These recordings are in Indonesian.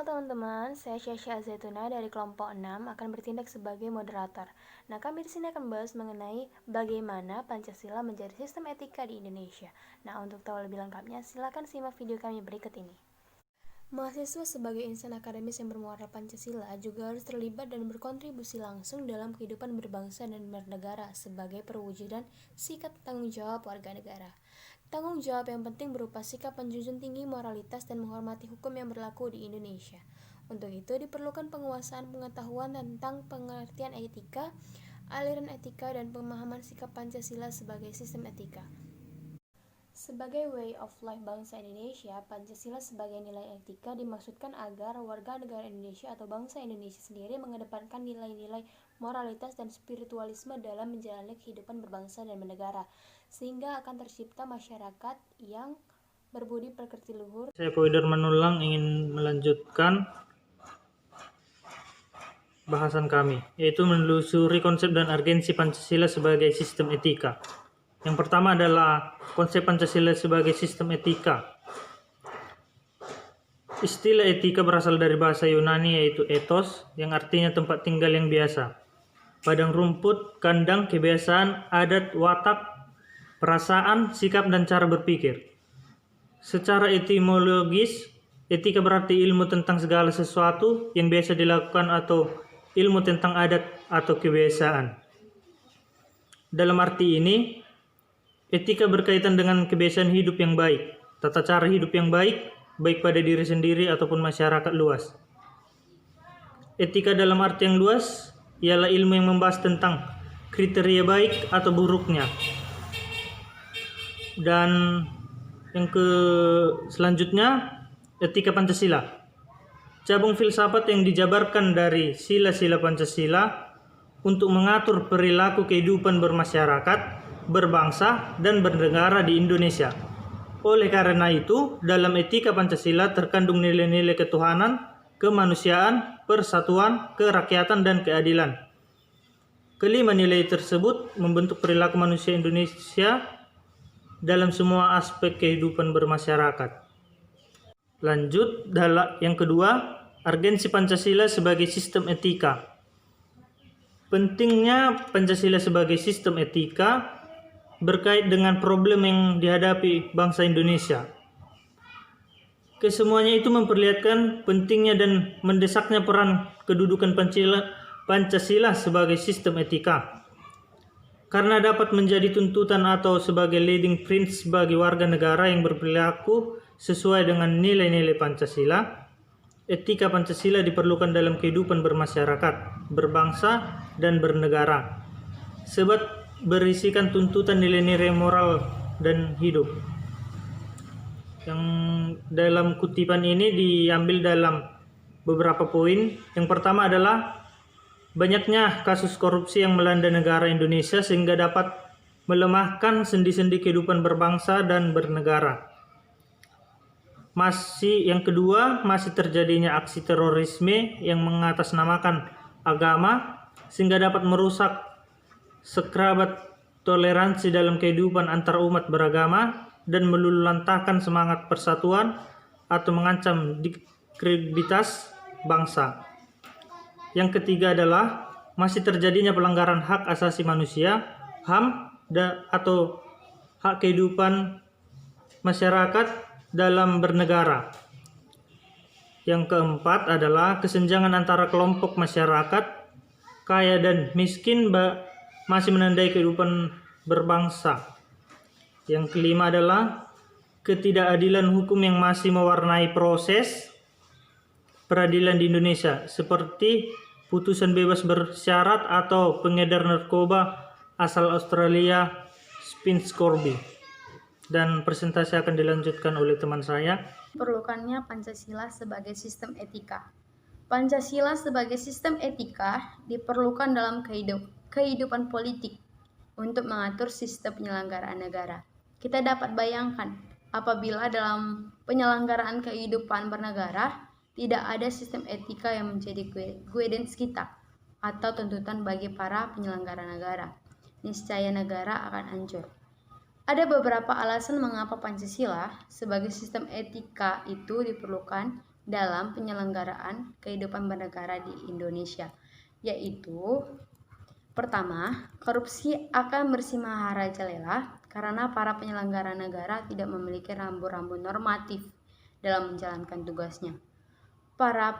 Halo teman-teman, saya Syasha Zaituna dari kelompok 6 akan bertindak sebagai moderator. Nah, kami di sini akan membahas mengenai bagaimana Pancasila menjadi sistem etika di Indonesia. Nah, untuk tahu lebih lengkapnya, silakan simak video kami berikut ini. Mahasiswa sebagai insan akademis yang bermuara Pancasila juga harus terlibat dan berkontribusi langsung dalam kehidupan berbangsa dan bernegara sebagai perwujudan sikap tanggung jawab warga negara. Tanggung jawab yang penting berupa sikap menjunjung tinggi moralitas dan menghormati hukum yang berlaku di Indonesia. Untuk itu diperlukan penguasaan pengetahuan tentang pengertian etika, aliran etika, dan pemahaman sikap Pancasila sebagai sistem etika. Sebagai way of life bangsa Indonesia, Pancasila sebagai nilai etika dimaksudkan agar warga negara Indonesia atau bangsa Indonesia sendiri mengedepankan nilai-nilai moralitas dan spiritualisme dalam menjalani kehidupan berbangsa dan bernegara, sehingga akan tercipta masyarakat yang berbudi pekerti luhur. Saya Poider Manulang ingin melanjutkan bahasan kami, yaitu menelusuri konsep dan urgensi Pancasila sebagai sistem etika. Yang pertama adalah konsep Pancasila sebagai sistem etika. Istilah etika berasal dari bahasa Yunani yaitu ethos, yang artinya tempat tinggal yang biasa. Padang rumput, kandang, kebiasaan, adat, watak, perasaan, sikap, dan cara berpikir. Secara etimologis, etika berarti ilmu tentang segala sesuatu yang biasa dilakukan atau ilmu tentang adat atau kebiasaan. Dalam arti ini, etika berkaitan dengan kebiasaan hidup yang baik, tata cara hidup yang baik, baik pada diri sendiri ataupun masyarakat luas. Etika dalam arti yang luas ialah ilmu yang membahas tentang kriteria baik atau buruknya. Dan yang selanjutnya, etika Pancasila. Cabang filsafat yang dijabarkan dari sila-sila Pancasila untuk mengatur perilaku kehidupan bermasyarakat, berbangsa, dan bernegara di Indonesia. Oleh karena itu, dalam etika Pancasila terkandung nilai-nilai ketuhanan, kemanusiaan, persatuan, kerakyatan, dan keadilan. Kelima nilai tersebut membentuk perilaku manusia Indonesia dalam semua aspek kehidupan bermasyarakat. Lanjut, yang kedua, urgensi Pancasila sebagai sistem etika. Pentingnya Pancasila sebagai sistem etika berkait dengan problem yang dihadapi bangsa Indonesia. Kesemuanya itu memperlihatkan pentingnya dan mendesaknya peran kedudukan Pancasila sebagai sistem etika. Karena dapat menjadi tuntutan atau sebagai leading principle bagi warga negara yang berperilaku sesuai dengan nilai-nilai Pancasila, etika Pancasila diperlukan dalam kehidupan bermasyarakat, berbangsa, dan bernegara. Sebab berisikan tuntutan nilai-nilai moral dan hidup. Yang dalam kutipan ini diambil dalam beberapa poin. Yang pertama adalah banyaknya kasus korupsi yang melanda negara Indonesia sehingga dapat melemahkan sendi-sendi kehidupan berbangsa dan bernegara. Yang kedua, masih terjadinya aksi terorisme yang mengatasnamakan agama sehingga dapat merusak sakrabat toleransi dalam kehidupan antar umat beragama dan meluluhlantahkan semangat persatuan atau mengancam kredibilitas bangsa. Yang ketiga adalah masih terjadinya pelanggaran hak asasi manusia, HAM, atau hak kehidupan masyarakat dalam bernegara. Yang keempat adalah kesenjangan antara kelompok masyarakat kaya dan miskin masih menandai kehidupan berbangsa. Yang kelima adalah ketidakadilan hukum yang masih mewarnai proses peradilan di Indonesia, seperti putusan bebas bersyarat atau pengedar narkoba asal Australia, Spence Corby. Dan presentasi akan dilanjutkan oleh teman saya. Perlukannya Pancasila sebagai sistem etika. Pancasila sebagai sistem etika diperlukan dalam kehidupan politik untuk mengatur sistem penyelenggaraan negara. Kita dapat bayangkan apabila dalam penyelenggaraan kehidupan bernegara tidak ada sistem etika yang menjadi guidance kita atau tuntutan bagi para penyelenggara negara, niscaya negara akan hancur. Ada beberapa alasan mengapa Pancasila sebagai sistem etika itu diperlukan dalam penyelenggaraan kehidupan bernegara di Indonesia, yaitu pertama, korupsi akan bersih merajalela karena para penyelenggara negara tidak memiliki rambu-rambu normatif dalam menjalankan tugasnya. Para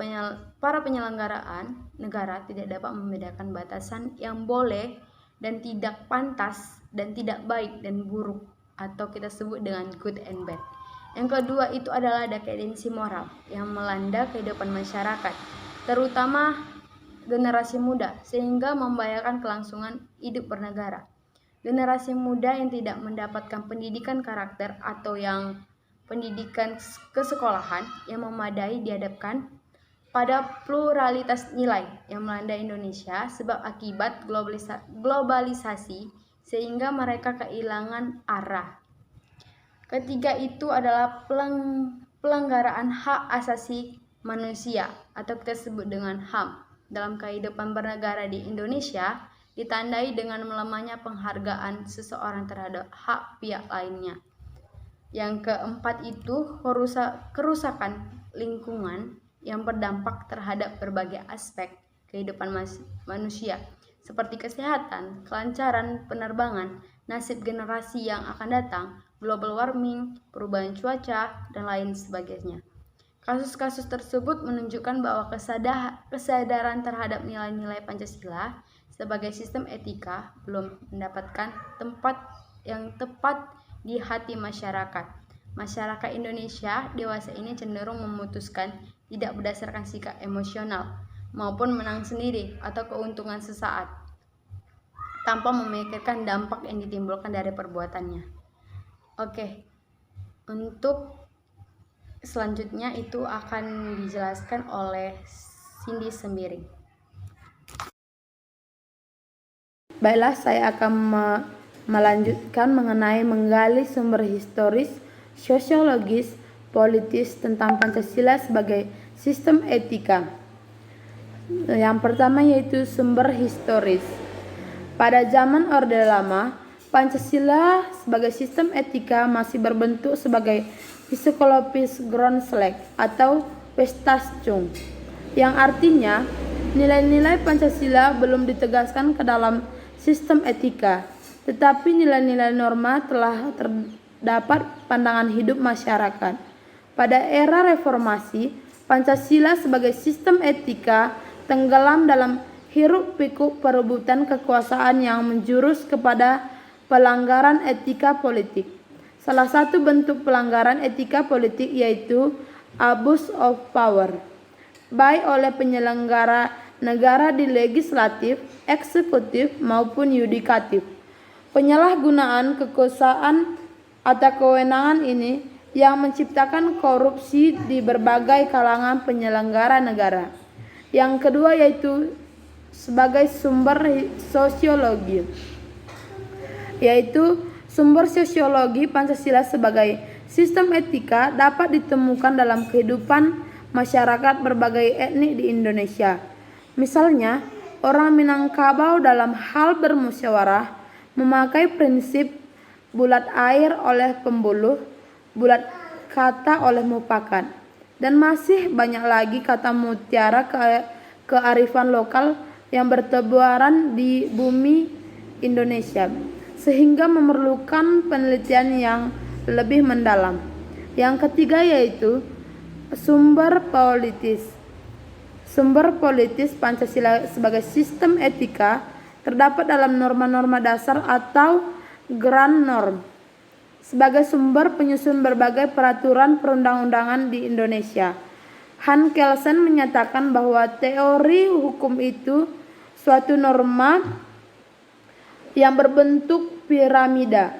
penyelenggaraan negara tidak dapat membedakan batasan yang boleh dan tidak pantas dan tidak baik dan buruk, atau kita sebut dengan good and bad. Yang kedua itu adalah dekadensi moral yang melanda kehidupan masyarakat, terutama generasi muda, sehingga membahayakan kelangsungan hidup bernegara. Generasi muda yang tidak mendapatkan pendidikan karakter atau yang pendidikan kesekolahan yang memadai dihadapkan pada pluralitas nilai yang melanda Indonesia sebab akibat globalisasi, sehingga mereka kehilangan arah. Ketiga itu adalah pelanggaran hak asasi manusia atau kita sebut dengan HAM dalam kehidupan bernegara di Indonesia, ditandai dengan melemahnya penghargaan seseorang terhadap hak pihak lainnya. Yang keempat itu kerusakan lingkungan yang berdampak terhadap berbagai aspek kehidupan manusia seperti kesehatan, kelancaran penerbangan, nasib generasi yang akan datang, global warming, perubahan cuaca, dan lain sebagainya. Kasus-kasus tersebut menunjukkan bahwa kesadaran terhadap nilai-nilai Pancasila sebagai sistem etika belum mendapatkan tempat yang tepat di hati masyarakat. Masyarakat Indonesia dewasa ini cenderung memutuskan tidak berdasarkan sikap emosional maupun menang sendiri atau keuntungan sesaat tanpa memikirkan dampak yang ditimbulkan dari perbuatannya. Oke, untuk selanjutnya itu akan dijelaskan oleh Cindy Sembiring. Baiklah, saya akan melanjutkan mengenai menggali sumber historis, sosiologis, politis tentang Pancasila sebagai sistem etika. Yang pertama yaitu sumber historis. Pada zaman Orde Lama, Pancasila sebagai sistem etika masih berbentuk sebagai Psikologis Grundslag atau Pestascung, yang artinya nilai-nilai Pancasila belum ditegaskan ke dalam sistem etika, tetapi nilai-nilai norma telah terdapat pandangan hidup masyarakat. Pada era reformasi, Pancasila sebagai sistem etika tenggelam dalam hiruk-pikuk perebutan kekuasaan yang menjurus kepada pelanggaran etika politik. Salah satu bentuk pelanggaran etika politik yaitu abuse of power, baik oleh penyelenggara negara di legislatif, eksekutif, maupun yudikatif. Penyalahgunaan kekuasaan atau kewenangan ini yang menciptakan korupsi di berbagai kalangan penyelenggara negara. Yang kedua yaitu sebagai sumber sosiologi, yaitu sumber sosiologi Pancasila sebagai sistem etika dapat ditemukan dalam kehidupan masyarakat berbagai etnik di Indonesia. Misalnya, orang Minangkabau dalam hal bermusyawarah memakai prinsip bulat air oleh pembuluh, bulat kata oleh mupakat, dan masih banyak lagi kata mutiara kearifan lokal yang bertebaran di bumi Indonesia, sehingga memerlukan penelitian yang lebih mendalam. Yang ketiga yaitu sumber politis. Sumber politis Pancasila sebagai sistem etika terdapat dalam norma-norma dasar atau grand norm sebagai sumber penyusun berbagai peraturan perundang-undangan di Indonesia. Han Kelsen menyatakan bahwa teori hukum itu suatu norma yang berbentuk piramida.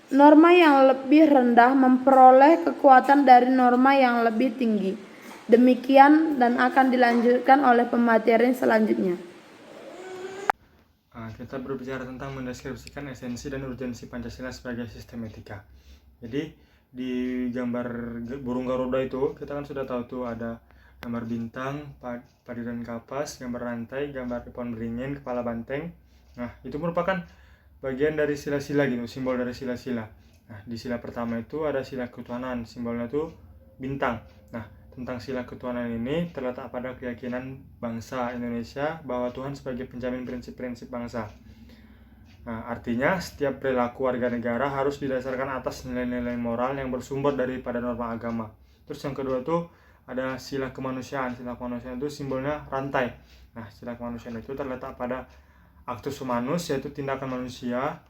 Norma yang lebih rendah memperoleh kekuatan dari norma yang lebih tinggi. Demikian dan akan dilanjutkan oleh pemateri selanjutnya. Kita berbicara tentang mendeskripsikan esensi dan urgensi Pancasila sebagai sistem etika. Jadi di gambar burung Garuda itu kita kan sudah tahu tuh ada gambar bintang, padi dan kapas, gambar rantai, gambar pohon beringin, kepala banteng. Nah, itu merupakan bagian dari sila-sila gitu, simbol dari sila-sila. Nah, di sila pertama itu ada sila ketuhanan, simbolnya itu bintang. Nah, tentang sila ketuhanan ini terletak pada keyakinan bangsa Indonesia bahwa Tuhan sebagai penjamin prinsip-prinsip bangsa. Nah, artinya setiap perilaku warga negara harus didasarkan atas nilai-nilai moral yang bersumber daripada norma agama. Terus yang kedua itu ada sila kemanusiaan. Sila kemanusiaan itu simbolnya rantai. Nah, sila kemanusiaan itu terletak pada actus humanus, yaitu tindakan manusia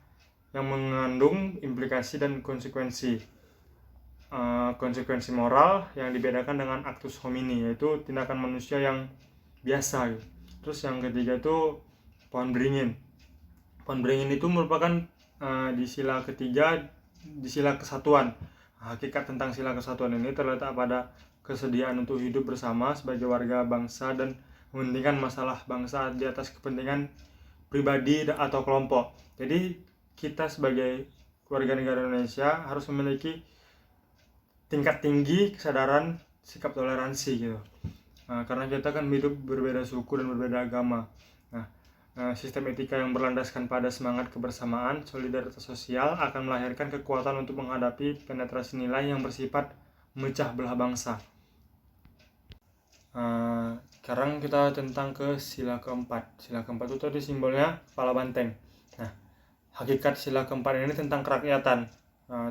yang mengandung implikasi dan konsekuensi. Konsekuensi moral yang dibedakan dengan actus homini, yaitu tindakan manusia yang biasa. Terus yang ketiga itu pohon beringin. Pohon beringin itu merupakan di sila ketiga, di sila kesatuan. Hakikat tentang sila kesatuan ini terletak pada kesediaan untuk hidup bersama sebagai warga bangsa dan mementingkan masalah bangsa di atas kepentingan pribadi atau kelompok. Jadi kita sebagai warga negara Indonesia harus memiliki tingkat tinggi kesadaran sikap toleransi gitu. Karena kita kan hidup berbeda suku dan berbeda agama. Sistem etika yang berlandaskan pada semangat kebersamaan, solidaritas sosial akan melahirkan kekuatan untuk menghadapi penetrasi nilai yang bersifat memecah belah bangsa. Sekarang kita tentang ke sila keempat. Sila keempat itu tadi simbolnya kepala banteng. Nah, hakikat sila keempat ini tentang kerakyatan.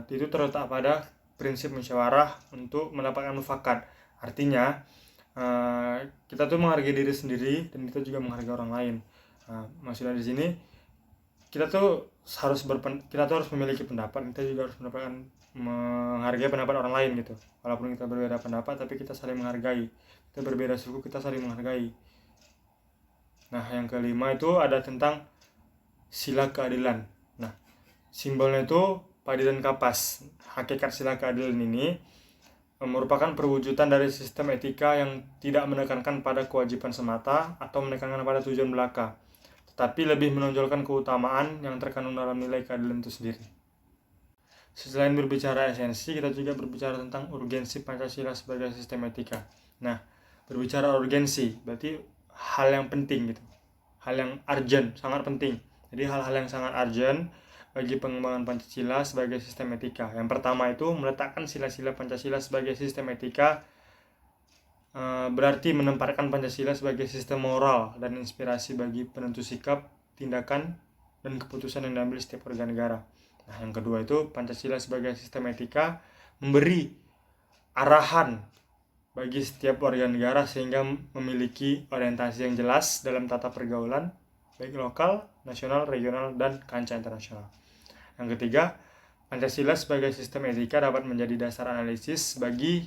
Itu terletak pada prinsip musyawarah untuk mendapatkan mufakat. Artinya kita tuh menghargai diri sendiri dan kita juga menghargai orang lain. Maksudnya di sini kita tuh harus memiliki pendapat, kita juga harus menghargai pendapat orang lain gitu. Walaupun kita berbeda pendapat, tapi kita saling menghargai. Kita berbeda suku, kita saling menghargai. Nah, yang kelima itu ada tentang sila keadilan. Nah, simbolnya itu padi dan kapas. Hakikat sila keadilan ini merupakan perwujudan dari sistem etika yang tidak menekankan pada kewajiban semata atau menekankan pada tujuan belaka, tetapi lebih menonjolkan keutamaan yang terkandung dalam nilai keadilan itu sendiri. Selain berbicara esensi, kita juga berbicara tentang urgensi Pancasila sebagai sistem etika. Nah, berbicara urgensi berarti hal yang penting gitu, hal yang urgent, sangat penting. Jadi hal-hal yang sangat urgent bagi pengembangan Pancasila sebagai sistem etika. Yang pertama itu meletakkan sila-sila Pancasila sebagai sistem etika, berarti menempatkan Pancasila sebagai sistem moral dan inspirasi bagi penentu sikap, tindakan, dan keputusan yang diambil setiap warga negara. Nah, yang kedua itu Pancasila sebagai sistem etika memberi arahan bagi setiap warga negara sehingga memiliki orientasi yang jelas dalam tata pergaulan baik lokal, nasional, regional, dan kancah internasional. Yang ketiga, Pancasila sebagai sistem etika dapat menjadi dasar analisis bagi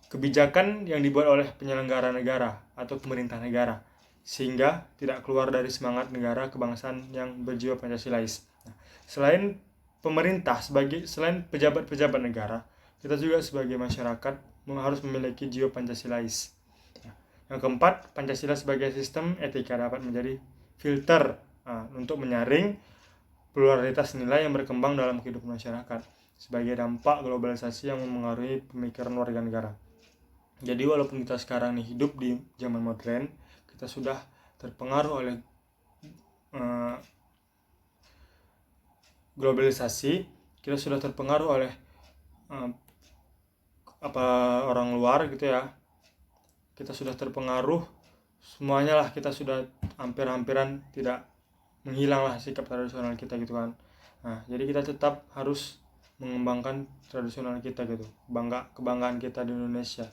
kebijakan yang dibuat oleh penyelenggara negara atau pemerintah negara, sehingga tidak keluar dari semangat negara kebangsaan yang berjiwa Pancasilais. Nah, selain pejabat-pejabat negara, kita juga sebagai masyarakat harus memiliki jiwa Pancasilais. Nah, yang keempat, Pancasila sebagai sistem etika dapat menjadi filter untuk menyaring pluralitas nilai yang berkembang dalam kehidupan masyarakat sebagai dampak globalisasi yang memengaruhi pemikiran warga negara. Jadi walaupun kita sekarang nih hidup di zaman modern, kita sudah terpengaruh oleh globalisasi, kita sudah terpengaruh oleh orang luar gitu ya. Kita sudah terpengaruh semuanya lah, kita sudah hampir-hampiran tidak menghilang lah sikap tradisional kita gitu kan. Nah, jadi kita tetap harus mengembangkan tradisional kita gitu, kebanggaan kita di Indonesia.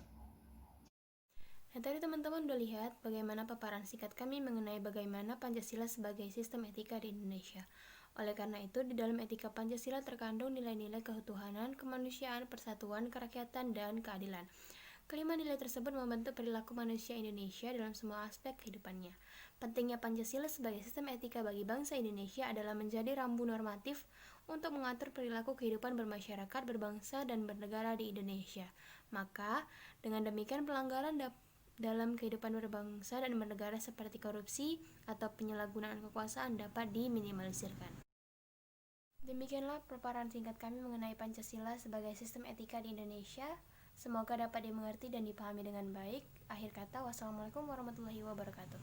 Nah, tadi teman-teman udah lihat bagaimana paparan singkat kami mengenai bagaimana Pancasila sebagai sistem etika di Indonesia. Oleh karena itu, di dalam etika Pancasila terkandung nilai-nilai ketuhanan, kemanusiaan, persatuan, kerakyatan, dan keadilan. Kelima nilai tersebut membentuk perilaku manusia Indonesia dalam semua aspek kehidupannya. Pentingnya Pancasila sebagai sistem etika bagi bangsa Indonesia adalah menjadi rambu normatif untuk mengatur perilaku kehidupan bermasyarakat, berbangsa, dan bernegara di Indonesia. Maka, dengan demikian pelanggaran dalam kehidupan berbangsa dan bernegara seperti korupsi atau penyalahgunaan kekuasaan dapat diminimalisirkan. Demikianlah paparan singkat kami mengenai Pancasila sebagai sistem etika di Indonesia. Semoga dapat dimengerti dan dipahami dengan baik. Akhir kata, wassalamualaikum warahmatullahi wabarakatuh.